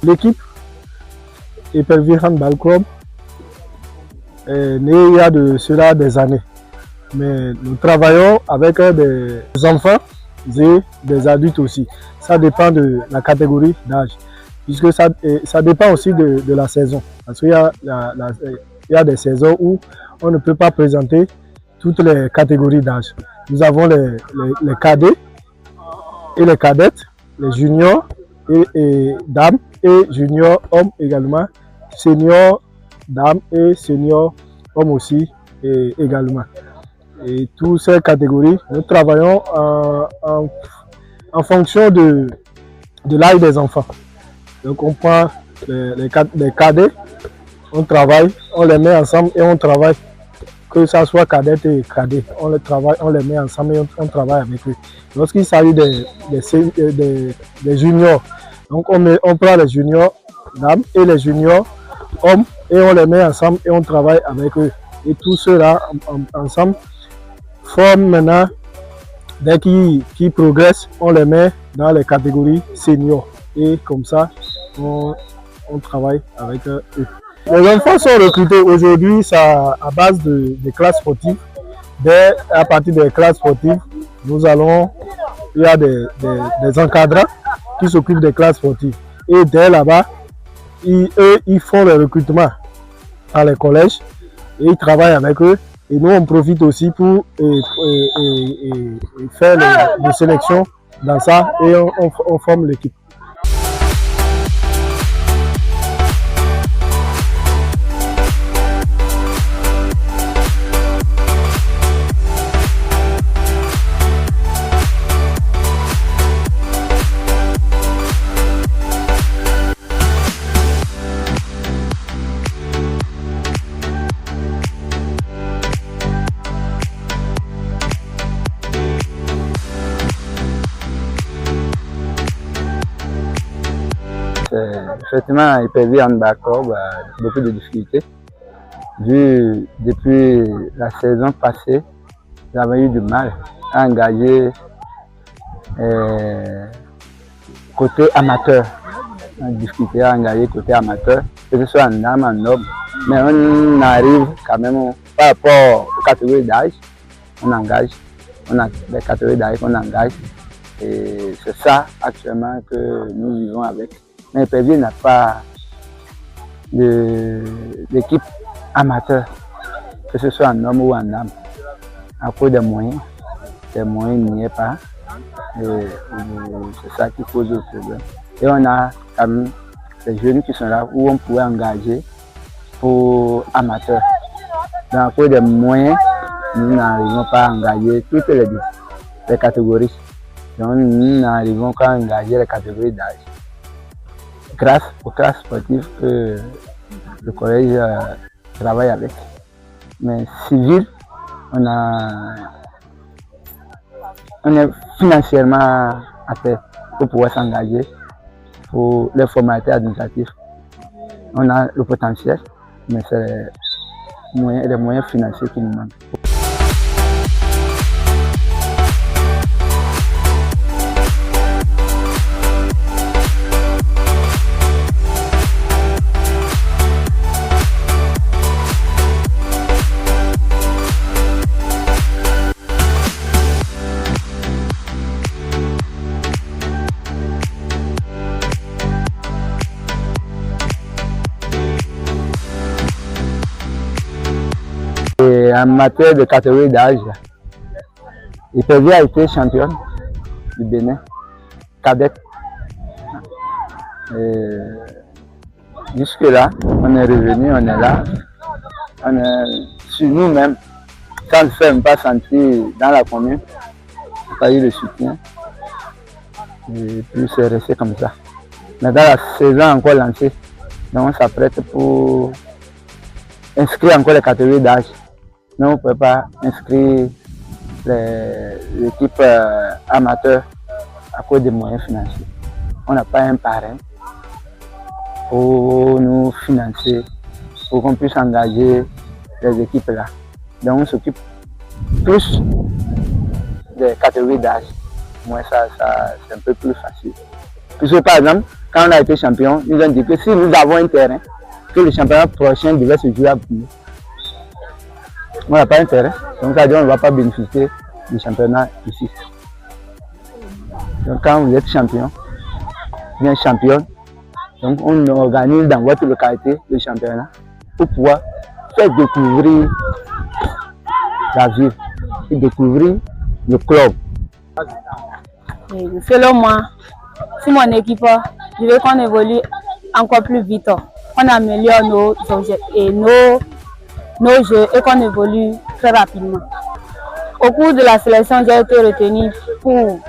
L'équipe Épervier Handball Club est née il y a de cela des années. Mais nous travaillons avec des enfants et des adultes aussi. Ça dépend de la catégorie d'âge. Puisque ça dépend aussi de la saison. Parce qu'il y a des saisons où on ne peut pas présenter toutes les catégories d'âge. Nous avons les cadets et les cadettes, les juniors et dames et juniors hommes également, seniors dames et seniors hommes aussi également. Et toutes ces catégories, nous travaillons en fonction de l'âge des enfants. Donc on prend les cadets, on travaille, on les met ensemble et on travaille. Que ce soit cadette et cadet, on les met ensemble et on travaille avec eux. Lorsqu'il s'agit des juniors, donc on prend les juniors dames et les juniors hommes et on les met ensemble et on travaille avec eux. Et tout cela ensemble forment maintenant, dès qu'ils progressent, on les met dans les catégories seniors. Et comme ça, on travaille avec eux. Les enfants sont recrutés aujourd'hui à base des classes sportives. À partir des classes sportives, il y a des encadrants qui s'occupent des classes sportives. Et dès là-bas, ils font le recrutement dans les collèges et ils travaillent avec eux. Et nous, on profite aussi pour faire des sélections dans ça et on forme l'équipe. Effectivement, Épervier Handball Club a beaucoup de difficultés. Depuis la saison passée, nous avons eu du mal à engager côté amateur. On a difficulté à engager côté amateur, que ce soit en âme, en homme. Mais on arrive quand même, par rapport aux catégories d'âge, on engage. On a des catégories d'âge qu'on engage. Et c'est ça actuellement que nous vivons avec. Mais Épervier n'a pas d'équipe amateur, que ce soit en homme ou en âme. À cause des moyens n'y est pas. C'est ça qui pose le problème. Et on a quand même des jeunes qui sont là où on pourrait engager pour amateurs. Donc à cause des moyens, nous n'arrivons pas à engager toutes les catégories. Donc nous n'arrivons qu'à engager les catégories d'âge. Grâce aux classes sportives que le collège travaille avec. Mais civil, on est financièrement à terre pour pouvoir s'engager pour les formalités administratives. On a le potentiel, mais c'est les moyens financiers qui nous manquent. Et en matière de catégorie d'âge, Épervier a été championne du Bénin, cadette. Jusque-là, on est revenu, on est là, on est sur nous-mêmes, sans ne faire pas sentir dans la commune, on n'a pas eu le soutien. Et puis c'est resté comme ça. Mais dans la saison encore lancée, donc on s'apprête pour inscrire encore les catégories d'âge. Mais on ne peut pas inscrire l'équipe amateur à cause des moyens financiers. On n'a pas un parrain pour nous financer, pour qu'on puisse engager les équipes là. Donc on s'occupe plus des catégories d'âge. Moi ça c'est un peu plus facile. Puisque par exemple, quand on a été champion, ils ont dit que si nous avons un terrain, que le championnat prochain devait se jouer à Boukoumé. On n'a pas un terrain, donc ça veut dire qu'on ne va pas bénéficier du championnat ici. Donc quand vous êtes champion, bien championne, donc on organise dans votre localité le championnat pour pouvoir faire découvrir la ville et découvrir le club. Et selon moi, si mon équipe, je veux qu'on évolue encore plus vite, qu'on améliore nos objets et nos jeux et qu'on évolue très rapidement. Au cours de la sélection, j'ai été retenue pour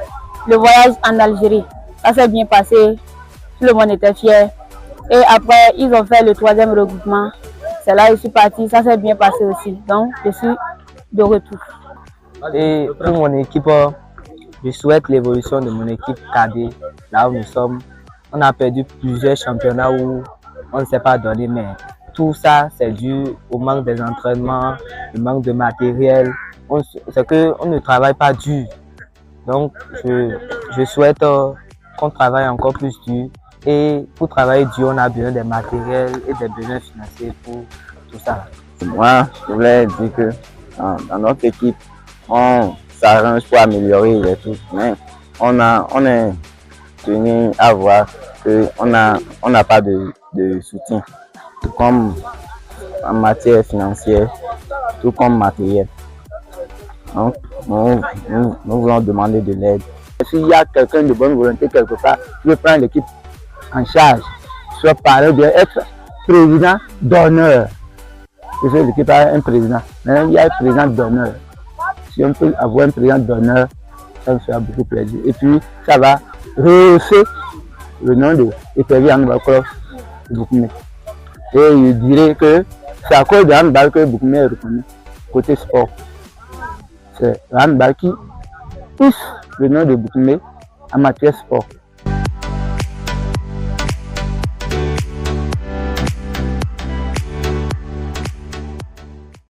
le voyage en Algérie. Ça s'est bien passé, tout le monde était fier. Et après, ils ont fait le 3e regroupement. C'est là que je suis partie, ça s'est bien passé aussi. Donc, je suis de retour. Et pour mon équipe, je souhaite l'évolution de mon équipe cadet, là où nous sommes. On a perdu plusieurs championnats où on ne s'est pas donné, mais tout ça, c'est dû au manque des entraînements, le manque de matériel. C'est qu'on ne travaille pas dur. Donc, je souhaite qu'on travaille encore plus dur. Et pour travailler dur, on a besoin des matériels et des besoins financiers pour tout ça. Moi, je voulais dire que dans notre équipe, on s'arrange pour améliorer les trucs, mais on est tenu à voir qu'on n'a pas de soutien, tout comme en matière financière, tout comme matériel. Donc, nous voulons demander de l'aide. S'il y a quelqu'un de bonne volonté quelque part qui veut prendre l'équipe en charge, soit parler bien, être président d'honneur. Parce que l'équipe a un président. Maintenant, il y a un président d'honneur. Si on peut avoir un président d'honneur, ça me fera beaucoup plaisir. Et puis, ça va rehausser le nom de Hyper-V Handball Club de Boukoumé. Et je dirais que c'est à cause de handball que Boukoumé est reconnu côté sport. C'est le handball qui pousse le nom de Boukoumé en matière sport.